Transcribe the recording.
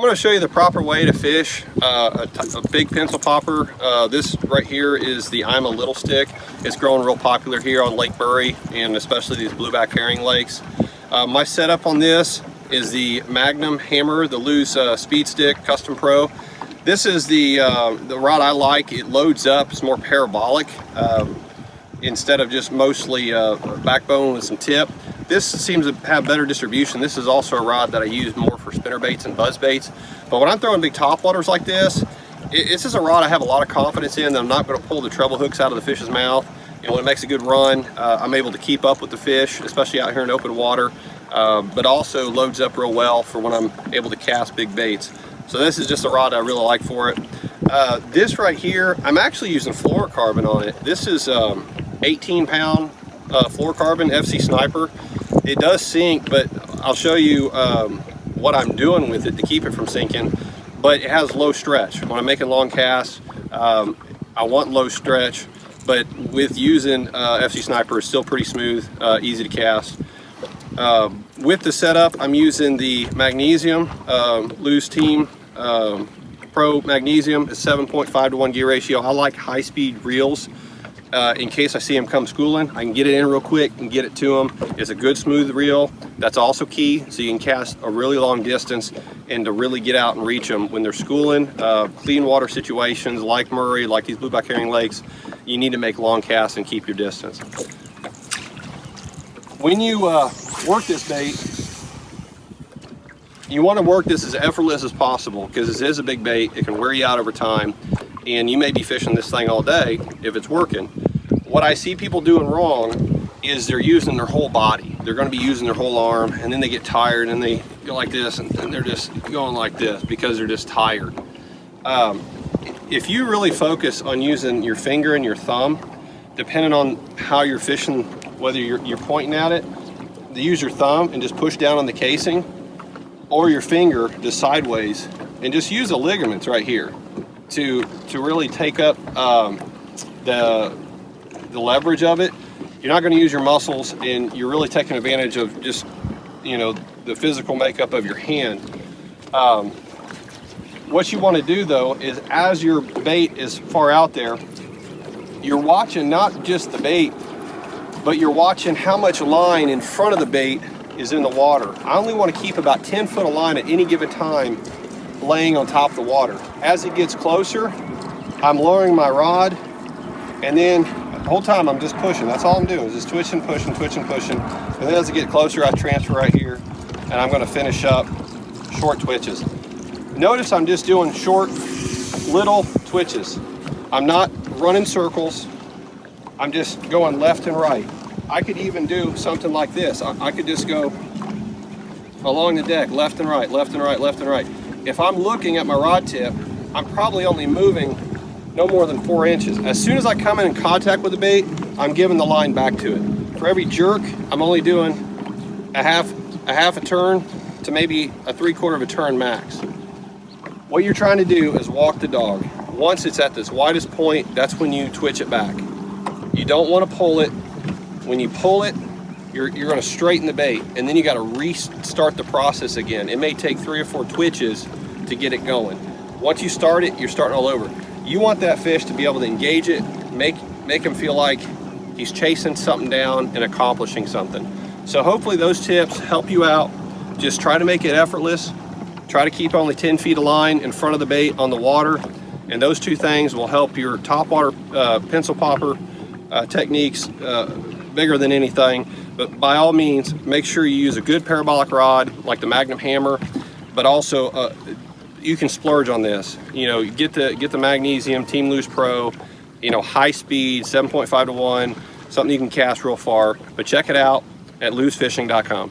going to show you the proper way to fish a big pencil popper. This right here is the I'm a Little stick. It's growing real popular here on Lake Bury and especially these blueback herring lakes. My setup on this is the Magnum Hammer, the loose speed stick custom pro. This is the rod I like. It loads up, it's more parabolic instead of just mostly backbone with some tip. This seems to have better distribution. This is also a rod that I use more for spinner baits and buzz baits. But when I'm throwing big topwaters like this, it's just a rod I have a lot of confidence in that I'm not going to pull the treble hooks out of the fish's mouth. And when it makes a good run, I'm able to keep up with the fish, especially out here in open water, but also loads up real well for when I'm able to cast big baits. So this is just a rod I really like for it. This right here, I'm actually using fluorocarbon on it. This is 18-pound fluorocarbon FC Sniper. It does sink, but I'll show you what I'm doing with it to keep it from sinking. But it has low stretch. When I'm making long casts, I want low stretch, but with using FC Sniper, it's still pretty smooth, easy to cast. With the setup, I'm using the magnesium Lose Team Pro Magnesium. It's 7.5 to 1 gear ratio. I like high-speed reels. In case I see them come schooling, I can get it in real quick and get it to them. It's a good smooth reel. That's also key, so you can cast a really long distance and to really get out and reach them when they're schooling. Clean water situations like Murray, like these blueback herring lakes, you need to make long casts and keep your distance. When you work this bait, you want to work this as effortless as possible because this is a big bait. It can wear you out over time, and you may be fishing this thing all day if it's working. What I see people doing wrong is they're using their whole body. They're going to be using their whole arm, and then they get tired and they go like this, and they're just going like this because they're just tired. If you really focus on using your finger and your thumb, depending on how you're fishing, whether you're pointing at it, use your thumb and just push down on the casing, or your finger just sideways, and just use the ligaments right here to really take up the leverage of it. You're not going to use your muscles, and you're really taking advantage of just, you know, the physical makeup of your hand. What you want to do though is, as your bait is far out there, you're watching not just the bait, but you're watching how much line in front of the bait is in the water. I only want to keep about 10 foot of line at any given time laying on top of the water. As it gets closer, I'm lowering my rod, and then the whole time I'm just pushing. That's all I'm doing, is just twitching, pushing, twitching, pushing. And then as it gets closer, I transfer right here, and I'm going to finish up short twitches. Notice I'm just doing short, little twitches. I'm not running circles. I'm just going left and right. I could even do something like this. I could just go along the deck, left and right, left and right, left and right. If I'm looking at my rod tip, I'm probably only moving no more than 4 inches. As soon as I come in contact with the bait, I'm giving the line back to it. For every jerk, I'm only doing a half a turn to maybe a 3/4 of a turn max. What you're trying to do is walk the dog. Once it's at this widest point, that's when you twitch it back. You don't want to pull it. When you pull it, you're going to straighten the bait, and then you got to restart the process again. It may take 3 or 4 twitches to get it going. Once you start it, you're starting all over. You want that fish to be able to engage it, make him feel like he's chasing something down and accomplishing something. So hopefully those tips help you out. Just try to make it effortless. Try to keep only 10 feet of line in front of the bait on the water, and those 2 things will help your topwater pencil popper techniques bigger than anything. But by all means, make sure you use a good parabolic rod like the Magnum Hammer, but also you can splurge on this. You know, get the Magnesium Team Loose Pro, you know, high speed, 7.5 to 1, something you can cast real far. But check it out at loosefishing.com.